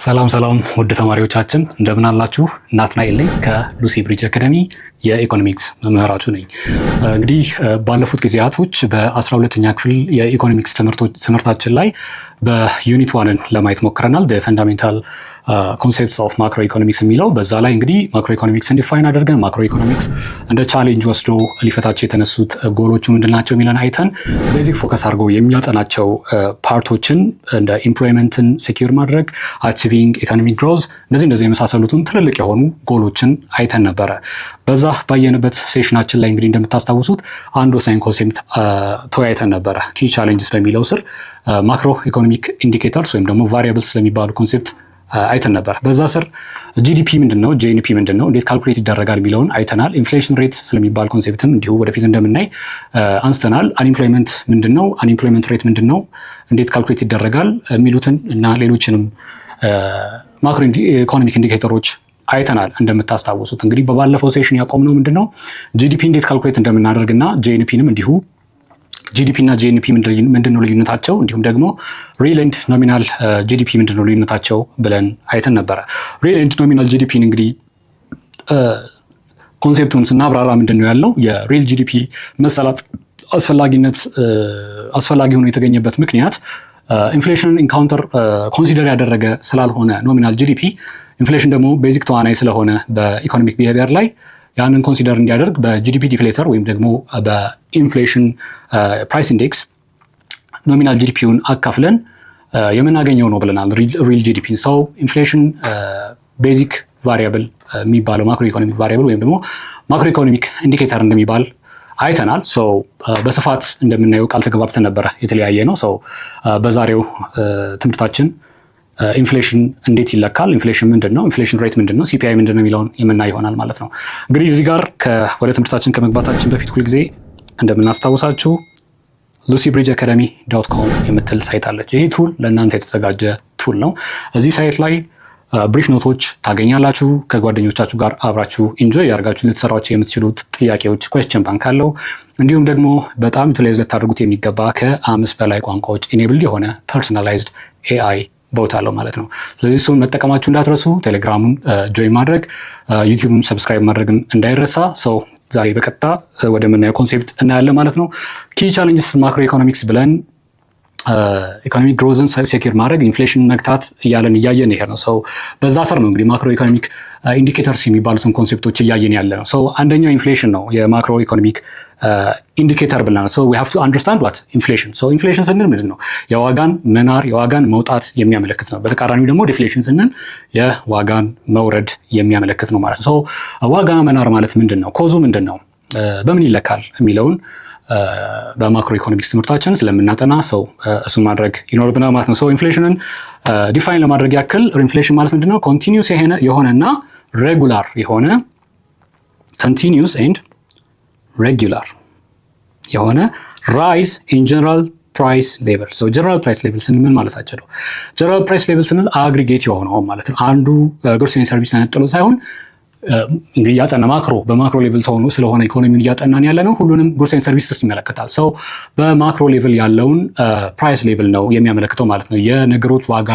ሰላም ውድ ተማሪዎቻችን እንደምን አላችሁ? ናትናኤል ነኝ ከሉሲ ብሪጅ አካዳሚ የኢኮኖሚክስ መምህራችሁ ነኝ። እንግዲህ ባለፉት ጊዜያቶች በ12ኛ ክፍል የኢኮኖሚክስ ትምህርታችን ላይ በዩኒት 1 ለማየት ሞክረናል። ፈንዳሜንታል ኮንሴፕትስ ኦፍ ማክሮ ኢኮኖሚክስ የሚለው በዛ ላይ እንግዲህ ማክሮ ኢኮኖሚክስን ዲፋይን አድርገን ማክሮ ኢኮኖሚክስ እንደ ቻሌንጅ ወስዶ ሊፈታቸው የተነሱት ጎሎቹ ምንድናቸው የሚለን አይተን ቤዚክ ፎከስ አድርጎ የሚያጠናቸው ፓርቶችን እንደ ኢምፕሎይመንትን ሴኪዩር ማድረግ፣ አቺቪንግ ኢኮኖሚክ ግሮዝ እንደዚህ የመሳሰሉትን ትልልቅ የሆኑ ጎሎችን አይተን ነበረ። በዛ ባየንበት ሴሽናችን ላይ እንግዲህ እንደምታስታውሱት አንድ ወሳኝ ኮንሴፕት ተወያይተን ነበረ። ኪ ቻሌንጅስ በሚለው ስር ማክሮ ኢኮኖሚክ ኢንዲኬተርስ ወይም ደግሞ ቫሪያብልስ ስለሚባሉ ኮንሴፕት አይተን ነበር። በዛ ስር ጂዲፒ ምንድነው፣ ጂኤንፒ ምንድነው፣ እንዴት ካልኩሌት ይደረጋል የሚለውን አይተናል። ኢንፍሌሽን ሬት ስለሚባል ኮንሴፕትም እንዲሁ ወደፊት እንደምናይ አንስተናል። አንኢምፕሎይመንት ምንድነው፣ አንኢምፕሎይመንት ሬት ምንድነው፣ እንዴት ካልኩሌት ይደረጋል የሚሉትን እና ሌሎችንም ማክሮ ኢኮኖሚክ ኢንዲኬተሮች አይተናል። እንደምታስታውሱት እንግዲህ በባለፈው ሴሽን ያቆምነው ምንድነው ጂዲፒ እንዴት ካልኩሌት እንደምናደርግና ጂኤንፒንም እንዲሁ ጂዲፒ እና ጂኤንፒ ምንድነው ልዩነታቸው፣ እንዲሁም ደግሞ ሪል ኤንድ ኖሚናል ጂዲፒ ምንድነው ልዩነታቸው ብለን አይተን ነበረ። ሪል ኤንድ ኖሚናል ጂዲፒን እንግዲህ ኮንሴፕቱን ስናብራራ ምንድነው ያለው የሪል ጂዲፒ መሰላት አስፈላጊ ሆኖ የተገኘበት ምክንያት ኢንፍሌሽን ኢንካውንተር ኮንሲደር ያደረገ ስላልሆነ ኖሚናል ጂዲፒ፣ ኢንፍሌሽን ደግሞ ቤዚክ ተዋናይ ስለሆነ በኢኮኖሚክ ቢሄቪየር ላይ ያንን ኮንሲደር እንዲያደርግ በጂዲፒ ዲፍሌተር ወይም ደግሞ በኢንፍሌሽን ፕራይስ ኢንዴክስ ኖሚናል ጂዲፒውን አካፍለን የምናገኘው ነው ብለናል። ሪል ጂዲፒ ሰው ኢንፍሌሽን ቤዚክ ቫሪያብል የሚባለው ማክሮ ኢኮኖሚክ ቫሪያብል ወይም ደግሞ ማክሮ ኢኮኖሚክ ኢንዲኬተር እንደሚባል አይተናል። በስፋት እንደምናየው ቃል ተገባብተን ነበረ። የተለያየ ነው። በዛሬው ትምህርታችን ኢንፍሌሽን እንዴት ይለካል፣ ኢንፍሌሽን ምንድን ነው፣ ኢንፍሌሽን ሬት ምንድን ነው፣ ሲፒአይ ምንድን ነው የሚለውን የምናይ ይሆናል ማለት ነው። እንግዲህ እዚህ ጋር ወደ ትምህርታችን ከመግባታችን በፊት ሁልጊዜ እንደምናስታውሳችሁ lucybridgeacademy.com የምትል ሳይት አለች። ይህ ቱል ለእናንተ የተዘጋጀ ቱል ነው። እዚህ ሳይት ላይ ብሪፍ ኖቶች ታገኛላችሁ። ከጓደኞቻችሁ ጋር አብራችሁ ኢንጆይ ያደርጋችሁ ልትሰሯቸው የምትችሉት ጥያቄዎች ኩዌስችን ባንክ አለው። እንዲሁም ደግሞ በጣም ዩቲላይዝ ልታደርጉት የሚገባ ከ5 በላይ ቋንቋዎች ኢኔብልድ የሆነ ፐርሶናላይዝድ ኤአይ ቦታ አለው ማለት ነው። ስለዚህ እሱን መጠቀማችሁ እንዳትረሱ። ቴሌግራሙን ጆይን ማድረግ፣ ዩቲዩብን ሰብስክራይብ ማድረግን እንዳይረሳ። ዛሬ በቀጥታ ወደምናየው ኮንሴፕት እናያለን ማለት ነው። ኪ ቻሌንጅስ ማክሮ ኢኮኖሚክስ ብለን ኢኮኖሚክ ግሮዝን ሴኪር ማድረግ፣ ኢንፍሌሽን መግታት እያለን እያየን ይሄር ነው። በዛ ስር ነው እንግዲህ ማክሮ ኢኮኖሚክ ኢንዲኬተርስ የሚባሉትን ኮንሴፕቶች እያየን ያለ ነው። አንደኛው ኢንፍሌሽን ነው የማክሮ ኢኮኖሚክ ኢንዲኬተር ብለናል። we have to understand what inflation ኢንፍሌሽን ስንል ምንድን ነው? የዋጋን መናር የዋጋን መውጣት የሚያመለክት ነው። በተቃራኒው ደግሞ ዲፍሌሽን ስንል የዋጋን መውረድ የሚያመለክት ነው ማለት ነው። ዋጋ መናር ማለት ምንድን ነው? ኮዙ ምንድን ነው? በምን ይለካል የሚለውን በማክሮ ኢኮኖሚክስ ትምህርታችን ስለምናጠና እሱን ማድረግ ይኖርብናል ማለት ነው። ኢንፍሌሽንን ዲፋይን ለማድረግ ያክል ኢንፍሌሽን ማለት ምንድን ነው? ኮንቲኒዩስ የሆነና ሬጉላር የሆነ ኮንቲኒዩስ ኤንድ ሬጉላር የሆነ ራይዝ ኢን ጀነራል ፕራይስ ሌቭል። ጀነራል ፕራይስ ሌቭል ስንል ምን ማለታቸው ነው? ጀነራል ፕራይስ ሌቭል ስንል አግሪጌት የሆነው ማለት ነው። አንዱ ጉድስ ኤንድ ሰርቪስ ተነጥሎ ሳይሆን እንግዲህ እያጠና በማክሮ ሌቭል ሆኖ ስለሆነ ኢኮኖሚውን እያጠናን ያለ ነው። ሁሉንም ጉድስ ኤንድ ሰርቪስ ይመለከታል። በማክሮ ሌቭል ያለውን ፕራይስ ሌቭል ነው የሚያመለክተው ማለት ነው። የነገሮች ዋጋ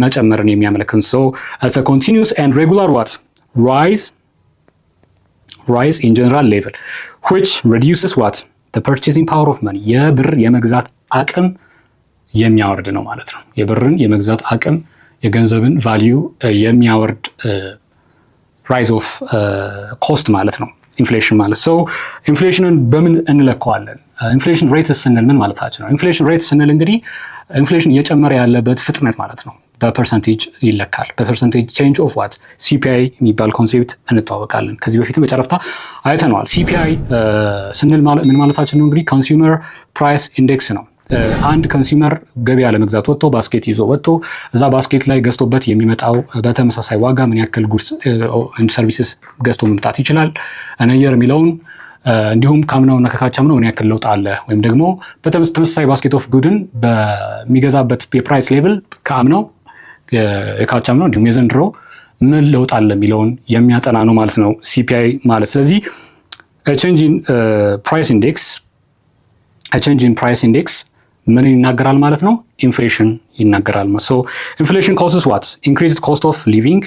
መጨመርን የሚያመለክት ኮንቲኒዩስ ኤንድ ሬጉላር ዋት rise in general level which reduces what the purchasing power of money የብር የመግዛት አቅም የሚያወርድ ነው ማለት ነው። የብርን የመግዛት አቅም የገንዘብን ቫልዩ የሚያወርድ rise of cost ማለት ነው ኢንፍሌሽን ማለት። ኢንፍሌሽንን በምን እንለካዋለን? ኢንፍሌሽን ሬት ስንል ምን ማለታችን ነው? ኢንፍሌሽን ሬት ስንል እንግዲህ ኢንፍሌሽን እየጨመረ ያለበት ፍጥነት ማለት ነው። በፐርሰንቴጅ ይለካል። በፐርሰንቴጅ ቼንጅ ኦፍ ዋት ሲፒአይ የሚባል ኮንሴፕት እንተዋወቃለን። ከዚህ በፊትም በጨረፍታ አይተነዋል። ሲፒአይ ስንል ምን ማለታችን ነው? እንግዲህ ኮንሱመር ፕራይስ ኢንዴክስ ነው። አንድ ኮንሱመር ገበያ ለመግዛት ወጥቶ ባስኬት ይዞ ወጥቶ እዛ ባስኬት ላይ ገዝቶበት የሚመጣው በተመሳሳይ ዋጋ ምን ያክል ጉድስ ኤንድ ሰርቪስስ ገዝቶ መምጣት ይችላል ነየር የሚለውን እንዲሁም ካምናውና ከካቻምናው ምን ያክል ለውጥ አለ ወይም ደግሞ በተመሳሳይ ባስኬት ኦፍ ጉድን በሚገዛበት የፕራይስ ሌቭል ከአምናው የካቻምናው እንዲሁም የዘንድሮ ምን ለውጥ አለ የሚለውን የሚያጠና ነው ማለት ነው ሲፒአይ ማለት። ስለዚህ change in price index ምን ይናገራል ማለት ነው? ኢንፍሌሽን ይናገራል። ሶ ኢንፍሌሽን ኮስስ ዋት ኢንክሪዝድ ኮስት ኦፍ ሊቪንግ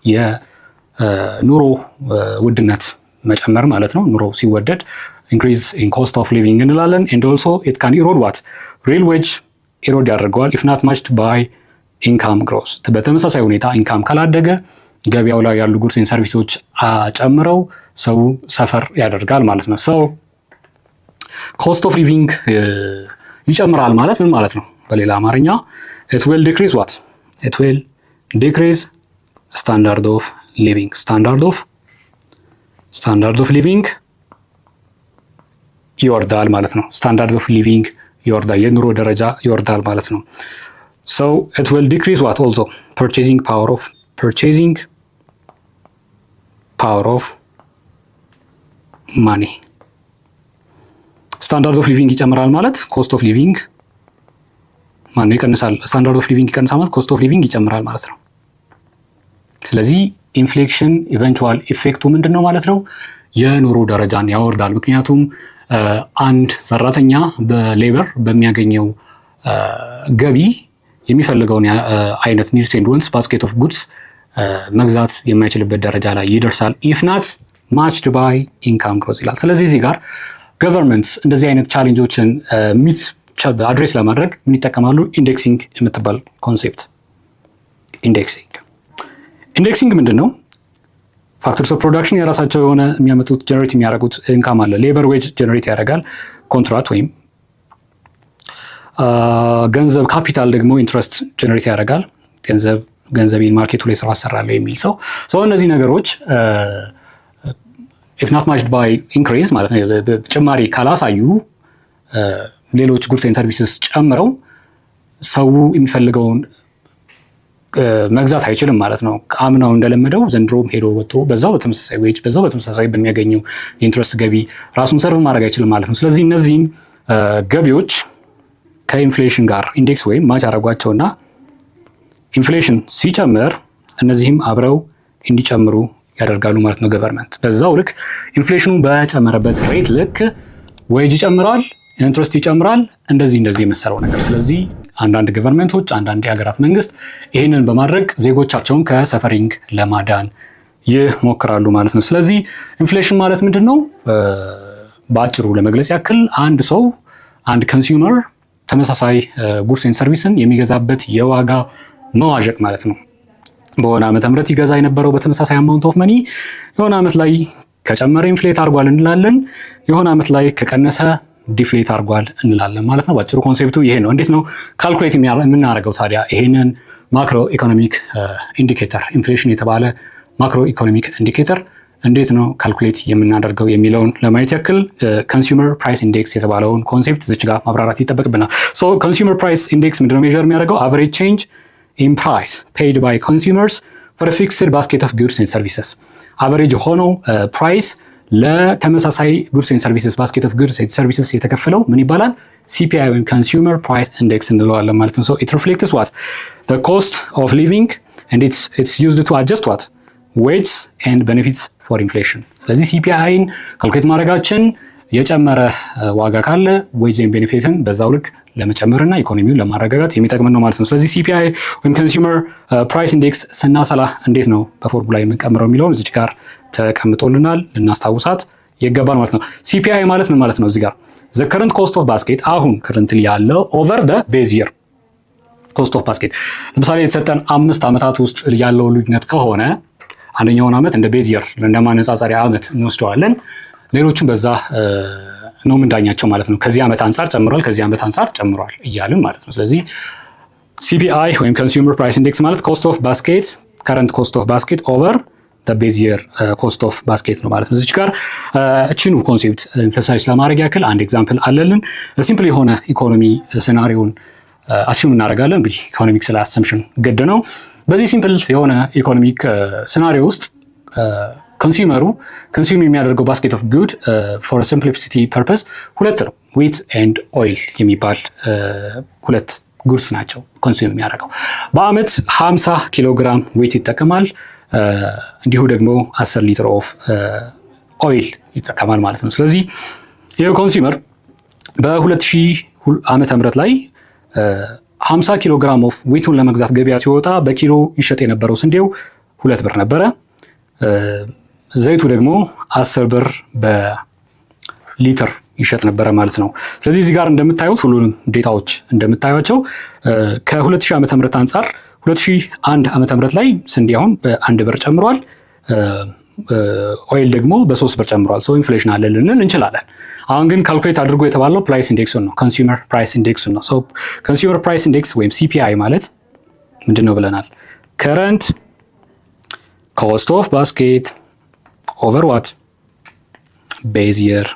የኑሮ ውድነት መጨመር ማለት ነው። ኑሮ ሲወደድ ኢንክሪዝ ኢን ኮስት ኦፍ ሊቪንግ እንላለን። ኤንድ ኦልሶ ኢት ካን ኢሮድ ዋት ሪል ዌጅ ኢሮድ ያደርገዋል ኢፍ ናት ማችድ ባይ ኢንካም ግሮስ። በተመሳሳይ ሁኔታ ኢንካም ካላደገ ገበያው ላይ ያሉ ጉድስ ኤንድ ሰርቪሶች ጨምረው ሰው ሰፈር ያደርጋል ማለት ነው። ሰው ኮስት ኦፍ ሊቪንግ ይጨምራል ማለት ምን ማለት ነው? በሌላ አማርኛ it will decrease what? It will decrease standard of living. standard of living ይወርዳል ማለት ነው። standard of living ይወርዳል፣ የኑሮ ደረጃ ይወርዳል ማለት ነው። so it will decrease what also? purchasing power of money. standard of living ይጨምራል ማለት cost of living ማነው ይቀንሳል? ስታንዳርድ ኦፍ ሊቪንግ ይቀንሳል ማለት ኮስት ኦፍ ሊቪንግ ይጨምራል ማለት ነው። ስለዚህ ኢንፍሌሽን ኢቨንቹዋል ኢፌክቱ ምንድን ነው ማለት ነው? የኑሮ ደረጃን ያወርዳል። ምክንያቱም አንድ ሰራተኛ በሌበር በሚያገኘው ገቢ የሚፈልገውን አይነት ኒድስ ኤንድ ዋንትስ ባስኬት ኦፍ ጉድስ መግዛት የማይችልበት ደረጃ ላይ ይደርሳል። ኢፍ ናት ማችድ ባይ ኢንካም ግሮዝ ይላል። ስለዚህ እዚህ ጋር ገቨርንመንትስ እንደዚህ አይነት ቻሌንጆችን አድሬስ ለማድረግ ምን ይጠቀማሉ? ኢንዴክሲንግ የምትባል ኮንሴፕት። ኢንዴክሲንግ ምንድን ነው? ፋክተርስ ኦፍ ፕሮዳክሽን የራሳቸው የሆነ የሚያመጡት ጀነሬት የሚያደርጉት ኢንካም አለ። ሌበር ዌጅ ጀነሬት ያደርጋል። ኮንትራት ወይም ገንዘብ፣ ካፒታል ደግሞ ኢንትረስት ጀነሬት ያደርጋል። ገንዘቤን ማርኬቱ ላይ ስራ አሰራለሁ የሚል ሰው እነዚህ ነገሮች ኢፍ ናት ማችድ ባይ ኢንክሪዝ ማለት ነው ጭማሪ ካላሳዩ ሌሎች ጉድስ ኤንድ ሰርቪስስ ጨምረው ሰው የሚፈልገውን መግዛት አይችልም ማለት ነው። አምናው እንደለመደው ዘንድሮም ሄዶ ወጥቶ በዛው በተመሳሳይ ዌጅ በዛው በተመሳሳይ በሚያገኘው የኢንትረስት ገቢ ራሱን ሰርቭ ማድረግ አይችልም ማለት ነው። ስለዚህ እነዚህን ገቢዎች ከኢንፍሌሽን ጋር ኢንዴክስ ወይም ማች አደረጓቸውና ኢንፍሌሽን ሲጨምር እነዚህም አብረው እንዲጨምሩ ያደርጋሉ ማለት ነው ገቨርንመንት። በዛው ልክ ኢንፍሌሽኑ በጨመረበት ሬት ልክ ዌጅ ይጨምራል፣ ኢንትረስት ይጨምራል፣ እንደዚህ የመሰለው ነገር። ስለዚህ አንዳንድ ገቨርንመንቶች፣ አንዳንድ የሀገራት መንግስት ይህንን በማድረግ ዜጎቻቸውን ከሰፈሪንግ ለማዳን ይሞክራሉ ማለት ነው። ስለዚህ ኢንፍሌሽን ማለት ምንድን ነው? በአጭሩ ለመግለጽ ያክል አንድ ኮንሱመር ተመሳሳይ ጉድስ ኤንድ ሰርቪስን የሚገዛበት የዋጋ መዋዠቅ ማለት ነው። በሆነ ዓመተ ምህረት ይገዛ የነበረው በተመሳሳይ አማውንት ኦፍ መኒ የሆነ ዓመት ላይ ከጨመረ ኢንፍሌት አድርጓል እንላለን፣ የሆነ ዓመት ላይ ከቀነሰ ዲፍሌት አድርጓል እንላለን ማለት ነው። ባጭሩ ኮንሴፕቱ ይሄ ነው። እንዴት ነው ካልኩሌት የምናደርገው ታዲያ? ይሄንን ማክሮ ኢኮኖሚክ ኢንዲኬተር ኢንፍሌሽን የተባለ ማክሮ ኢኮኖሚክ ኢንዲኬተር እንዴት ነው ካልኩሌት የምናደርገው የሚለውን ለማየት ያክል ኮንሱመር ፕራይስ ኢንዴክስ የተባለውን ኮንሴፕት እዚች ጋር ማብራራት ይጠበቅብናል። ሶ ኮንሱመር ፕራይስ ኢንዴክስ ምንድነው ሜዠር የሚያደርገው? አቨሬጅ ቼንጅ ኢን ፕራይስ ፔይድ ባይ ኮንሱመርስ ፎር አ ፊክስድ ባስኬት ኦፍ ጉድስ ኤንድ ሰርቪስስ። አቨሬጅ ሆነው ፕራይስ ለተመሳሳይ ጉድስ ኤንድ ሰርቪስስ ባስኬት ኦፍ ጉድስ ኤንድ ሰርቪስስ የተከፈለው ምን ይባላል? ሲፒአይ ወይም ኮንሱመር ፕራይስ ኢንዴክስ እንለዋለን ማለት ነው። ሶ ኢት ሪፍሌክትስ ዋት ዘ ኮስት ኦፍ ሊቪንግ ኤንድ ኢትስ ዩዝድ ቱ አጀስት ዋት ዌጅስ ኤንድ ቤኔፊትስ ፎር ኢንፍሌሽን። ስለዚህ ሲፒአይን ካልኩሌት ማድረጋችን የጨመረ ዋጋ ካለ ዌጅ ኤንድ ቤኔፊትን በዛው ልክ ለመጨመርና ኢኮኖሚውን ለማረጋጋት የሚጠቅመን ነው ማለት ነው። ስለዚህ ሲፒአይ ወይም ኮንሱመር ፕራይስ ኢንዴክስ ስናሰላ እንዴት ነው በፎርሙላ የምንቀምረው የሚለውን እዚች ጋር ተቀምጦልናል፣ ልናስታውሳት ይገባል ማለት ነው። ሲፒአይ ማለት ምን ማለት ነው? እዚህ ጋር ዘ ከረንት ኮስት ኦፍ ባስኬት አሁን ከረንትሊ ያለው ኦቨር ደ ቤዝ ይር ኮስት ኦፍ ባስኬት። ለምሳሌ የተሰጠን 5 ዓመታት ውስጥ ያለው ልዩነት ከሆነ አንደኛውን ዓመት እንደ ቤዝ ይር እንደ ማነጻጸሪያ ዓመት እንወስደዋለን። ሌሎቹም በዛ ነው ምንዳኛቸው ማለት ነው። ከዚህ ዓመት አንጻር ጨምሯል፣ ከዚህ ዓመት አንጻር ጨምሯል እያልን ማለት ነው። ስለዚህ ሲፒአይ ወይም ኮንሱመር ፕራይስ ኢንዴክስ ማለት ኮስት ኦፍ ባስኬት ከረንት ኮስት ኦፍ ባስኬት ኦቨር ቤዝ ይር ኮስት ኦፍ ባስኬት ነው ማለት ነው። እዚች ጋር እቺኑ ኮንሴፕት ኤምፋሳይዝ ለማድረግ ያክል አንድ ኤግዛምፕል አለልን። ሲምፕል የሆነ ኢኮኖሚ ሲናሪዮን አስዩም እናደርጋለን። እንግዲህ ኢኮኖሚክስ ላይ አሰምሽን ግድ ነው። በዚህ ሲምፕል የሆነ ኢኮኖሚክ ሲናሪዮ ውስጥ ኮንሱመሩ ኮንሱም የሚያደርገው ባስኬት ኦፍ ጉድ ፎር ሲምፕሊሲቲ ፐርፐስ ሁለት ነው። ዊት ኤንድ ኦይል የሚባል ሁለት ጉድስ ናቸው ኮንሱም የሚያደርገው። በአመት 50 ኪሎ ግራም ዌት ይጠቀማል። እንዲሁ ደግሞ 10 ሊትር ኦፍ ኦይል ይጠቀማል ማለት ነው። ስለዚህ ይህ ኮንሱመር በ2000 ዓመተ ምህረት ላይ 50 ኪሎ ግራም ኦፍ ዊቱን ለመግዛት ገበያ ሲወጣ በኪሎ ይሸጥ የነበረው ስንዴው 2 ብር ነበረ። ዘይቱ ደግሞ 10 ብር በሊትር ይሸጥ ነበረ ማለት ነው። ስለዚህ እዚህ ጋር እንደምታዩት ሁሉንም ዴታዎች እንደምታዩቸው ከ2000 ዓመተ ምህረት አንጻር 2001 ዓመተ ምህረት ላይ ስንዴ አሁን በ1 ብር ጨምሯል። ኦይል ደግሞ በ3 ብር ጨምሯል። ሰው ኢንፍሌሽን አለ ልንል እንችላለን። አሁን ግን ካልኩሌት አድርጎ የተባለው ፕራይስ ኢንዴክሱን ነው፣ ኮንሱመር ፕራይስ ኢንዴክሱን ነው። ኮንሱመር ፕራይስ ኢንዴክስ ወይም ሲፒአይ ማለት ምንድን ነው ብለናል? ከረንት ኮስት ኦፍ ባስኬት ኦቨር ዋት ቤዝ የር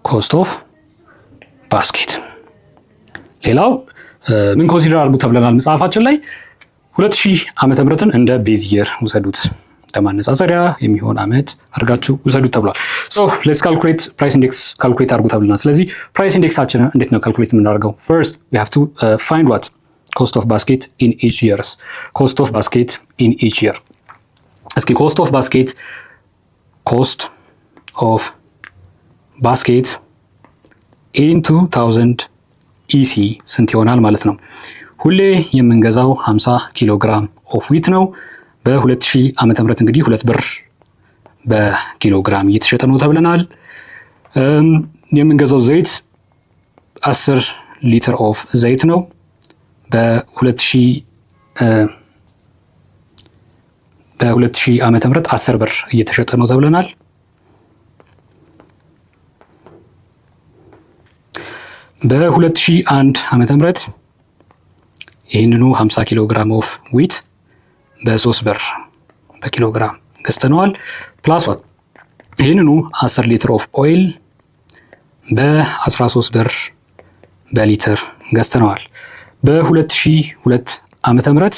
ኮስት ኦፍ ባስኬት። ሌላው ምን ኮንሲደር አድርጉ ተብለናል መጽሐፋችን ላይ 2000 ዓመተ ምህረትን እንደ ቤዝ የር ውሰዱት፣ ለማነጻጸሪያ የሚሆን አመት አድርጋችሁ ውሰዱት ተብሏል። ሶ ሌትስ ካልኩሌት ፕራይስ ኢንዴክስ ካልኩሌት አድርጉ ተብለናል። ስለዚህ ፕራይስ ኢንዴክሳችንን እንዴት ነው ካልኩሌት የምናደርገው? ፈርስት ዊ ሃቭ ቱ ፋይንድ ዋት ኮስት ኦፍ ባስኬት ኢን ኢች ይርስ። ኮስት ኦፍ ባስኬት ኢን ኢች ይር። እስኪ ኮስት ኦፍ ባስኬት ኢን 2000 ኢሲ ስንት ይሆናል ማለት ነው? ሁሌ የምንገዛው 50 ኪሎ ግራም ኦፍ ዊት ነው። በ2000 ዓመተ ምህረት እንግዲህ 2 ብር በኪሎ ግራም እየተሸጠ ነው ተብለናል። የምንገዛው ዘይት 10 ሊትር ኦፍ ዘይት ነው። በ2000 ዓመተ ምህረት 10 ብር እየተሸጠ ነው ተብለናል። በ2001 ዓመተ ምህረት ይህንኑ 50 ኪሎ ግራም ኦፍ ዊት በ3 ብር በኪሎ ግራም ገዝተነዋል። ፕላስ ዋት ይህንኑ 10 ሊትር ኦፍ ኦይል በ13 ብር በሊትር ገዝተነዋል። በ2002 ዓመተ ምህረት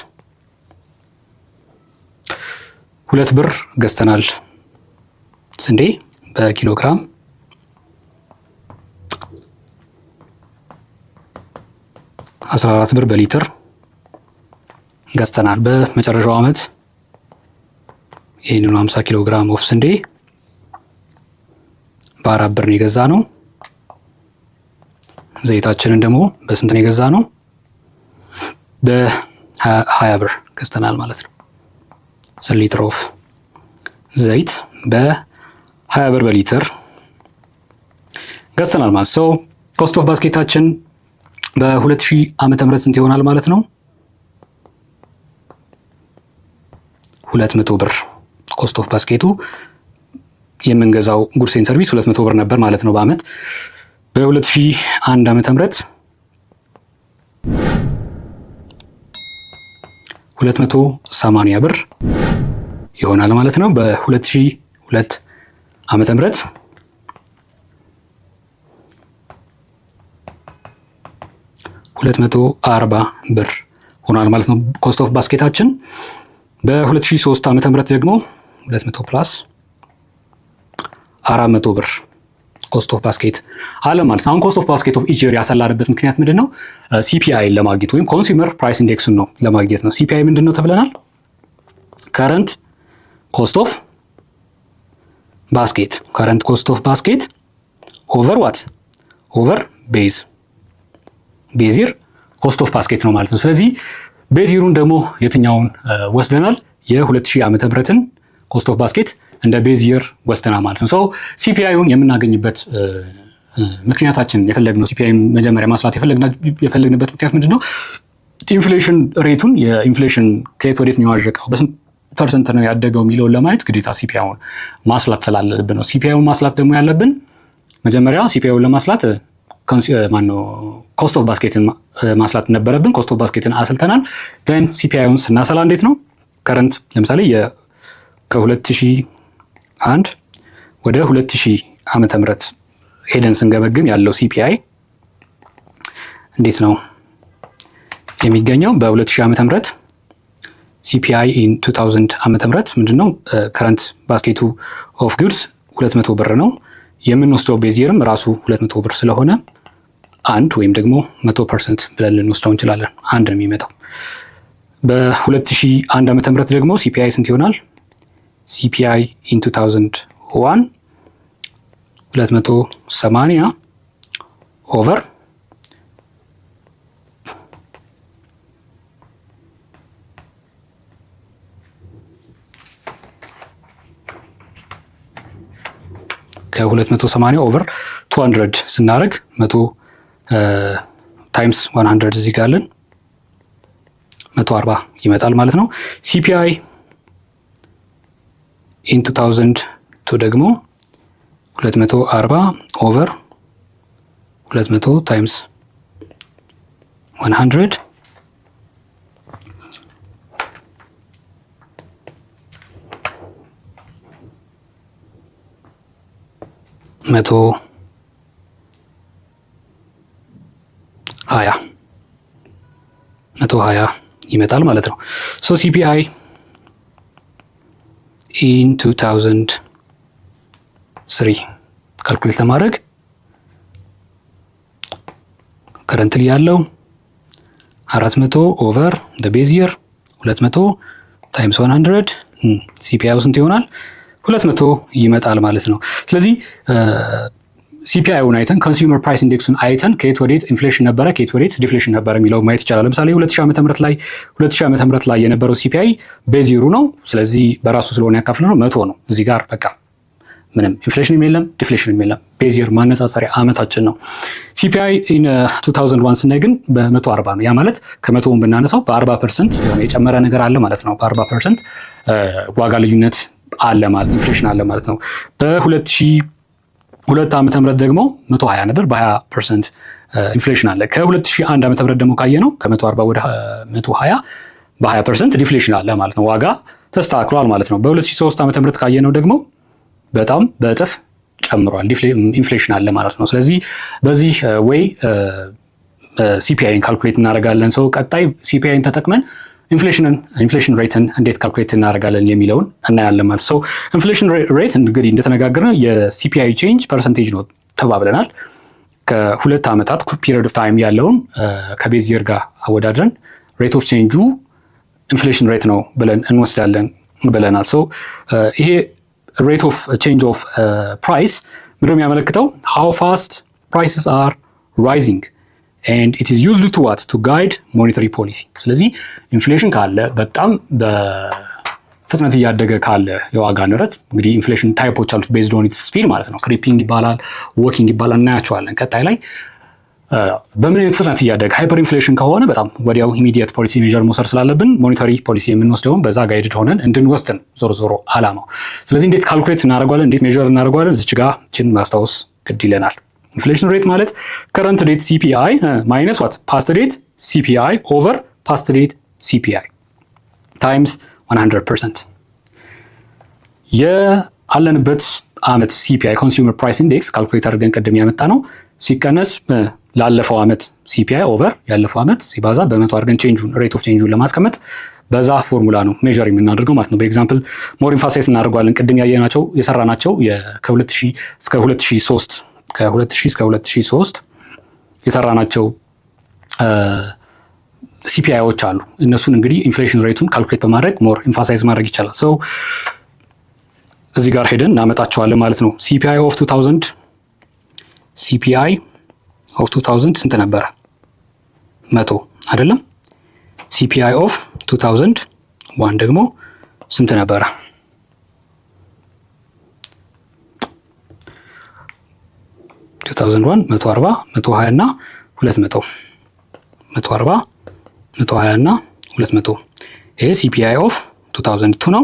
2 ብር ገዝተናል ስንዴ በኪሎ ግራም 14 ብር በሊትር ገዝተናል። በመጨረሻው ዓመት ይህንኑ 50 ኪሎ ግራም ኦፍ ስንዴ በ4 ብር ነው የገዛ ነው። ዘይታችንን ደግሞ በስንት ነው የገዛ ነው? በ20 ብር ገዝተናል ማለት ነው። 10 ሊትር ኦፍ ዘይት በ20 ብር በሊትር ገዝተናል ማለት ነው። ኮስት ኦፍ ባስኬታችን በ2000 ዓመተ ምህረት ስንት ይሆናል ማለት ነው? 200 ብር። ኮስት ኦፍ ባስኬቱ የምንገዛው ጉድስ ኤንድ ሰርቪስ 200 ብር ነበር ማለት ነው በአመት። በ2001 ዓመተ ምህረት 280 ብር ይሆናል ማለት ነው። በ2002 ዓመተ ምህረት 240 ብር ሆኗል ማለት ነው ኮስት ኦፍ ባስኬታችን። በ2003 ዓመተ ምህረት ደግሞ 200 ፕላስ 400 ብር ኮስት ኦፍ ባስኬት አለ ማለት ነው። አሁን ኮስት ኦፍ ባስኬት ኦፍ ኢች ይር ያሰላንበት ምክንያት ምንድን ነው? ሲፒአይ ለማግኘት ወይም ኮንሱመር ፕራይስ ኢንዴክሱን ነው ለማግኘት ነው። ሲፒአይ ምንድን ነው ተብለናል? ከረንት ኮስት ኦፍ ባስኬት፣ ከረንት ኮስት ኦፍ ባስኬት ኦቨር ዋት ኦቨር ቤዝ ይር ኮስት ኦፍ ባስኬት ነው ማለት ነው። ስለዚህ ቤዝ ይሩን ደግሞ የትኛውን ወስደናል? የ2000 ዓመተ ምህረትን ኮስት ኦፍ ባስኬት እንደ ቤዝ ይር ወስደናል ማለት ነው። ሰው ሲፒአይውን የምናገኝበት ምክንያታችን የፈለግነው ሲፒአይ መጀመሪያ ማስላት የፈለግንበት ምክንያት ምንድን ነው? ኢንፍሌሽን ሬቱን የኢንፍሌሽን ከየት ወዴት ነው የዋዠቀው በስንት ፐርሰንት ነው ያደገው የሚለውን ለማየት ግዴታ ሲፒአይውን ማስላት ስላለብን ነው። ሲፒአይውን ማስላት ደግሞ ያለብን መጀመሪያ ሲፒአይውን ለማስላት ኮስት ኦፍ ባስኬትን ማስላት ነበረብን። ኮስት ኦፍ ባስኬትን አስልተናል። ዘን ሲፒአይውን ስናሰላ እንዴት ነው? ከረንት ለምሳሌ ከ2001 ወደ 2000 ዓመተ ምህረት ሄደን ስንገመግም ያለው ሲፒአይ እንዴት ነው የሚገኘው? በ2000 ዓመተ ምህረት ሲፒአይ ኢን 2000 ዓመተ ምህረት ምንድነው? ከረንት ባስኬቱ ኦፍ ጉድስ 200 ብር ነው። የምንወስደው ቤዝ ይርም ራሱ 200 ብር ስለሆነ አንድ ወይም ደግሞ 100% ብለን ልንወስደው እንችላለን። አንድ ነው የሚመጣው። በ2001 ዓመተ ምህረት ደግሞ ሲፒአይ ስንት ይሆናል? ሲፒአይ ኢን 2001 280 ኦቨር ከ280 ኦቨር 200 ስናደርግ 100 ታይምስ 100 እዚህ ጋር አለን 140 ይመጣል ማለት ነው። ሲፒአይ ኢን 2002 ደግሞ 240 ኦቨር 200 ታይምስ 100 120 ይመጣል ማለት ነው። ሶ ሲፒአይ ኢን 2003 ካልኩሌት ለማድረግ ከረንትሊ ያለው 400 ኦቨር ቤዝ ይር 200 ታይምስ 100 ሲፒአይ ስንት ይሆናል? 200 ይመጣል ማለት ነው። ስለዚህ ሲፒአይውን አይተን ኮንሱመር ፕራይስ ኢንዴክሱን አይተን ከየት ወዴት ኢንፍሌሽን ነበረ ከየት ወዴት ዲፍሌሽን ነበረ የሚለው ማየት ይቻላል። ለምሳሌ 2000 ዓመተ ምህረት ላይ የነበረው ሲፒአይ ቤዝ ይሩ ነው። ስለዚህ በራሱ ስለሆነ ያካፍለው 100 ነው። እዚህ ጋር በቃ ምንም ኢንፍሌሽን የለም ዲፍሌሽን የለም። ቤዝ ይር ማነጻጸሪያ አመታችን ነው። ሲፒአይ ኢን 2001 ስናይ ግን በ140 ነው። ያ ማለት ከ100ውን ብናነሳው በ40% የሆነ የጨመረ ነገር አለ ማለት ነው። በ40% ዋጋ ልዩነት አለ ማለት ኢንፍሌሽን አለ ማለት ነው። በ2002 ዓመተ ምህረት ደግሞ 120 ነበር፣ በ20% ኢንፍሌሽን አለ። ከ2001 ዓመተ ምህረት ደግሞ ካየ ነው ከ140 ወደ 120 በ20% ዲፍሌሽን አለ ማለት ነው። ዋጋ ተስተካክሏል ማለት ነው። በ2003 ዓመተ ምህረት ካየ ነው ደግሞ በጣም በእጥፍ ጨምሯል፣ ኢንፍሌሽን አለ ማለት ነው። ስለዚህ በዚህ ወይ ሲፒአይን ካልኩሌት እናደርጋለን። ሰው ቀጣይ ሲፒአይን ተጠቅመን ኢንፍሌሽን ሬትን እንዴት ካልኩሌት እናደርጋለን የሚለውን እናያለን ማለት ነው። ኢንፍሌሽን ሬት እንግዲህ እንደተነጋገርነው የሲፒአይ ቼንጅ ፐርሰንቴጅ ነው ተባብለናል። ከሁለት ዓመታት ፒሪድ ኦፍ ታይም ያለውን ከቤዝ ይር ጋር አወዳድረን ሬት ኦፍ ቼንጁ ኢንፍሌሽን ሬት ነው ብለን እንወስዳለን ብለናል። ይሄ ሬት ኦፍ ቼንጅ ኦፍ ፕራይስ ምንድነው የሚያመለክተው? ሃው ፋስት ፕራይስስ አር ራይዚንግ and it is used to what? To guide monetary policy። ስለዚህ ኢንፍሌሽን ካለ በጣም በፍጥነት እያደገ ካለ የዋጋ ንረት እንግዲህ ኢንፍሌሽን ታይፖች አሉት ቤዝድ ኦን ኢትስ ስፒድ ማለት ነው። ክሪፒንግ ይባላል፣ ዎኪንግ ይባላል፣ እናያቸዋለን ቀጣይ ላይ። በምን አይነት ፍጥነት እያደገ ሃይፐር ኢንፍሌሽን ከሆነ በጣም ወዲያው ኢሚዲየት ፖሊሲ ሜጀር መውሰድ ስላለብን ሞኔታሪ ፖሊሲ የምንወስደውን በዛ ጋይድድ ሆነን እንድንወስን ዞሮ አላማው። ስለዚህ እንዴት ካልኩሌት እናደርገዋለን፣ እንዴት ሜጀር እናደርገዋለን፣ እዚች ጋር ችን ማስታወስ ግድ ይለናል። ኢንፍሌሽን ሬት ማለት ከረንት ዴት ሲፒአይ ማይነስ ዋት ፓስት ዴት ሲፒአይ ኦቨር ፓስት ዴት ሲፒአይ ታይምስ 100%። የአለንበት አመት ሲፒአይ ኮንሱመር ፕራይስ ኢንዴክስ ካልኩሌት አድርገን ቅድም ያመጣ ነው ሲቀነስ ላለፈው አመት ሲፒአይ ኦቨር ያለፈው አመት ሲባዛ በመቶ አድርገን ቼንጁን ሬት ኦፍ ቼንጁን ለማስቀመጥ በዛ ፎርሙላ ነው ሜጀር የምናደርገው ማለት ነው። በኤግዛምፕል ሞር ኢንፋሳይዝ እናደርገዋለን። ቅድም ያየናቸው የሰራናቸው ከ2000 እስከ 2003 ከ2000 እስከ 2003 የሰራናቸው ሲፒአይዎች አሉ። እነሱን እንግዲህ ኢንፍሌሽን ሬቱን ካልኩሌት በማድረግ ሞር ኢንፋሳይዝ ማድረግ ይቻላል። እዚህ ጋር ሄደን እናመጣቸዋለን ማለት ነው። ሲፒአይ ኦፍ 2000 ሲፒአይ ኦፍ 2000 ስንት ነበረ? 100 አይደለም። ሲፒአይ ኦፍ 2001 ደግሞ ስንት ነበረ? 2001 140 120 እና 200 140 120 እና 200 ይሄ ሲፒአይ ኦፍ 2002 ነው።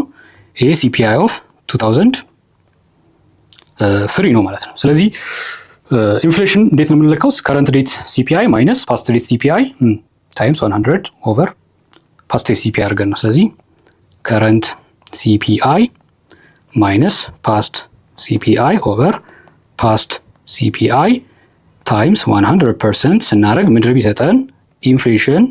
ይሄ ሲፒአይ ኦፍ 2003 ነው ማለት ነው። ስለዚህ ኢንፍሌሽን እንዴት ነው የምንለካው? ከረንት ዴት ሲፒአይ ማይነስ ፓስት ዴት ሲፒአይ ታይምስ 100 ኦቨር ፓስት ዴት ሲፒአይ አድርገን ነው። ስለዚህ ከረንት ሲፒአይ ማይነስ ፓስት ሲፒአይ ኦቨር ፓስት ሲፒአይ ታይምስ 100% ስናደርግ ምንድን ነው የሚሰጠን? ኢንፍሌሽን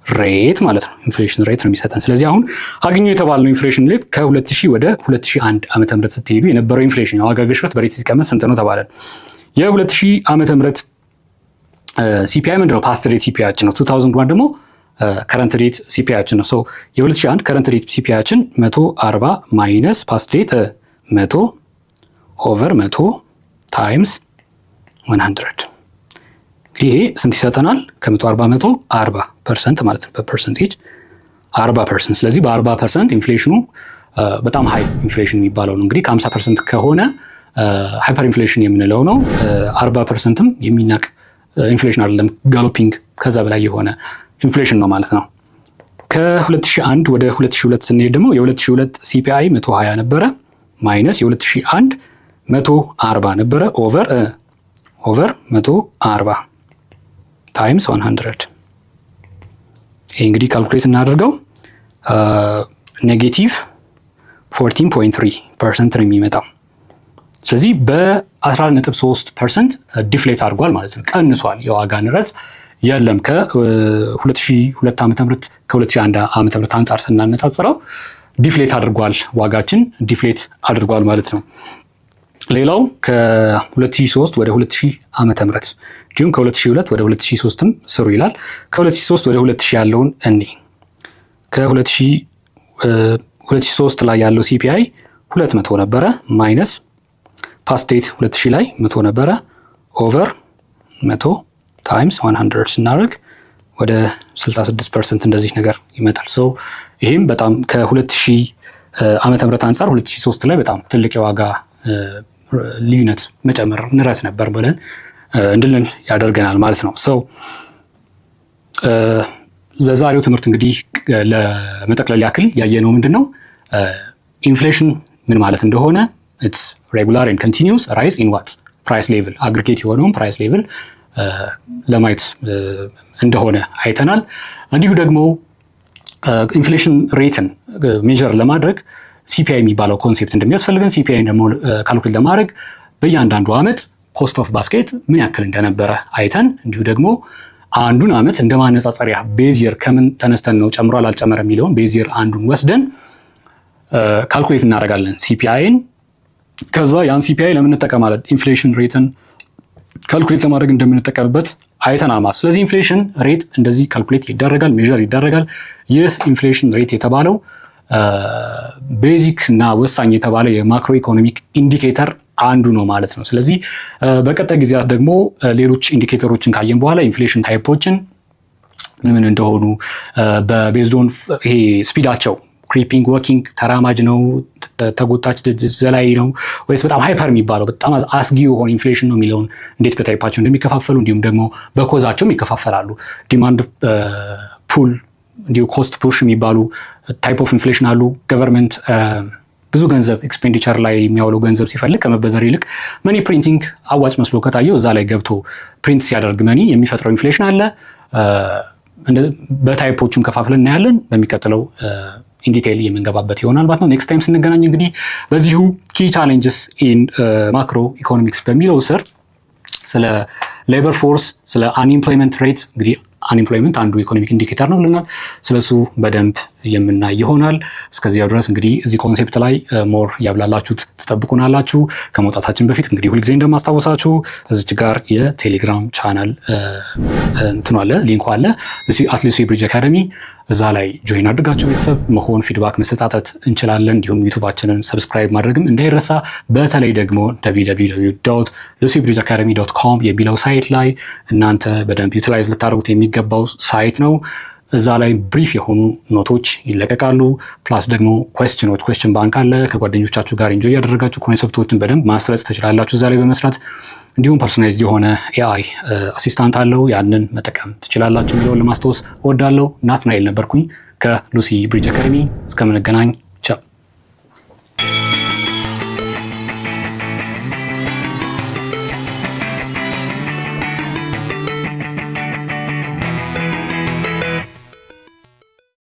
ሬት ማለት ነው። ኢንፍሌሽን ሬት ነው የሚሰጠን። ስለዚህ አሁን አግኙ የተባልነው ኢንፍሌሽን ሬት ከ2000 ወደ 2001 ዓመተ ምህረት ስትሄዱ የነበረው ኢንፍሌሽን የዋጋ ግሽበት በሬት ሲቀመጥ ስንት ነው ተባለን። የ2000 ዓመተ ምህረት ሲፒአይ ምንድነው? ፓስት ሬት ሲፒአይችን ነው። 2001 ደግሞ ከረንት ሬት ሲፒአይችን ነው። የ2001 ከረንት ሬት ሲፒአይችን 140 ማይነስ ፓስት ሬት 100 ኦቨር 100 ታይምስ 100 ይሄ ስንት ይሰጠናል? ከ140 40% ማለት ነው። በፐርሰንቴጅ 40%። ስለዚህ በ40% ኢንፍሌሽኑ በጣም ሃይ ኢንፍሌሽን የሚባለው ነው። እንግዲህ ከ50% ከሆነ ሃይፐር ኢንፍሌሽን የምንለው ነው። 40%ም የሚናቅ ኢንፍሌሽን አይደለም፣ ጋሎፒንግ ከዛ በላይ የሆነ ኢንፍሌሽን ነው ማለት ነው። ከ2001 ወደ 2002 ስንሄድ ደግሞ የ2002 ሲፒአይ 120 ነበረ፣ ማይነስ የ2001 140 ነበረ፣ ኦቨር 140 ታይምስ 100። ይህ እንግዲህ ካልኩሌት እናደርገው ኔጌቲቭ 14.3% ነው የሚመጣው። ስለዚህ በ14.3% ዲፍሌት አድርጓል ማለት ነው፣ ቀንሷል። የዋጋ ንረት የለም። ከ2002 ዓ.ም ከ2001 ዓ.ም አንጻር ስናነጻጽረው ዲፍሌት አድርጓል፣ ዋጋችን ዲፍሌት አድርጓል ማለት ነው። ሌላው ከ2003 ወደ 2000 ዓ.ም እንዲሁም ከ2002 ወደ 2003ም ስሩ ይላል። ከ2003 ወደ 2000 ያለውን እኔ ከ2003 ላይ ያለው ሲፒአይ 200 ነበረ፣ ማይነስ ፓስቴት 2000 ላይ 100 ነበረ፣ ኦቨር 100 ታይምስ 100 ስናደርግ ወደ 66% እንደዚህ ነገር ይመጣል። ሶ ይህም በጣም ከ2000 ዓመተ ምህረት አንጻር 2003 ላይ በጣም ትልቅ የዋጋ ልዩነት መጨመር ንረት ነበር ብለን እንድልን ያደርገናል ማለት ነው። ሶ ለዛሬው ትምህርት እንግዲህ ለመጠቅለል ያክል ያየነው ምንድነው ኢንፍሌሽን ምን ማለት እንደሆነ ኢትስ ሬጉላር ኤንድ ኮንቲኒዩስ ራይዝ ኢን ዋት ፕራይስ ሌቭል አግሪጌት የሆነውን ፕራይስ ሌቭል ለማየት እንደሆነ አይተናል። እንዲሁ ደግሞ ኢንፍሌሽን ሬትን ሜጀር ለማድረግ ሲፒአይ የሚባለው ኮንሴፕት እንደሚያስፈልገን ሲፒአይ ደግሞ ካልኩሌት ለማድረግ በእያንዳንዱ ዓመት ኮስት ኦፍ ባስኬት ምን ያክል እንደነበረ አይተን እንዲሁ ደግሞ አንዱን ዓመት እንደ ማነጻጸሪያ ቤዚየር ከምን ተነስተን ነው ጨምሯል አልጨመረም የሚለውን ቤዚየር አንዱን ወስደን ካልኩሌት እናደርጋለን ሲፒአይን። ከዛ ያን ሲፒአይ ለምን እንጠቀማለን? ኢንፍሌሽን ሬትን ካልኩሌት ለማድረግ እንደምንጠቀምበት አይተናል ማለት። ስለዚህ ኢንፍሌሽን ሬት እንደዚህ ካልኩሌት ይደረጋል፣ ሜዥር ይደረጋል። ይህ ኢንፍሌሽን ሬት የተባለው ቤዚክ እና ወሳኝ የተባለ የማክሮ ኢኮኖሚክ ኢንዲኬተር አንዱ ነው ማለት ነው። ስለዚህ በቀጣይ ጊዜያት ደግሞ ሌሎች ኢንዲኬተሮችን ካየን በኋላ ኢንፍሌሽን ታይፖችን ምን እንደሆኑ በቤዝዶን ይሄ ስፒዳቸው ክሪፒንግ፣ ወኪንግ፣ ተራማጅ ነው፣ ተጎታች፣ ዘላይ ነው ወይስ በጣም ሃይፐር የሚባለው በጣም አስጊ የሆነ ኢንፍሌሽን ነው የሚለውን እንዴት በታይፓቸው እንደሚከፋፈሉ እንዲሁም ደግሞ በኮዛቸውም ይከፋፈላሉ። ዲማንድ ፑል እንዲሁ ኮስት ፑሽ የሚባሉ ታይፕ ኦፍ ኢንፍሌሽን አሉ። ገቨርንመንት ብዙ ገንዘብ ኤክስፔንዲቸር ላይ የሚያውለው ገንዘብ ሲፈልግ ከመበደር ይልቅ መኒ ፕሪንቲንግ አዋጭ መስሎ ከታየው እዛ ላይ ገብቶ ፕሪንት ሲያደርግ መኒ የሚፈጥረው ኢንፍሌሽን አለ። በታይፖችም ከፋፍለን እናያለን። በሚቀጥለው ኢንዲቴይል የምንገባበት ይሆናል ማለት ነው። ኔክስት ታይም ስንገናኝ እንግዲህ በዚሁ ኪ ቻሌንጅስ ኢን ማክሮ ኢኮኖሚክስ በሚለው ስር ስለ ሌበር ፎርስ፣ ስለ አንኢምፕሎይመንት ሬት እንግዲህ አንኢምፕሎይመንት አንዱ ኢኮኖሚክ ኢንዲኬተር ነው ብለናል። ስለሱ በደንብ የምናይ ይሆናል። እስከዚያው ድረስ እንግዲህ እዚህ ኮንሴፕት ላይ ሞር ያብላላችሁት ትጠብቁናላችሁ። ከመውጣታችን በፊት እንግዲህ ሁልጊዜ እንደማስታወሳችሁ እዚች ጋር የቴሌግራም ቻናል እንትኑ አለ፣ ሊንኩ አለ፣ ሉሲ ብሪጅ አካደሚ። እዛ ላይ ጆይን አድርጋችሁ ቤተሰብ መሆን ፊድባክ መሰጣጠት እንችላለን። እንዲሁም ዩቱባችንን ሰብስክራይብ ማድረግም እንዳይረሳ። በተለይ ደግሞ www.lucybridgeacademy.com የሚለው ሳይት ላይ እናንተ በደንብ ዩቲላይዝ ልታደርጉት የሚገባው ሳይት ነው። እዛ ላይ ብሪፍ የሆኑ ኖቶች ይለቀቃሉ። ፕላስ ደግሞ ኩዌስችን ባንክ አለ። ከጓደኞቻችሁ ጋር ኢንጆይ ያደረጋችሁ ኮንሰፕቶችን በደንብ ማስረጽ ትችላላችሁ እዛ ላይ በመስራት። እንዲሁም ፐርሶናላይዝድ የሆነ ኤአይ አሲስታንት አለው፣ ያንን መጠቀም ትችላላችሁ የሚለውን ለማስታወስ እወዳለሁ። ናትናኤል ነበርኩኝ ከሉሲ ብሪጅ አካደሚ። እስከምንገናኝ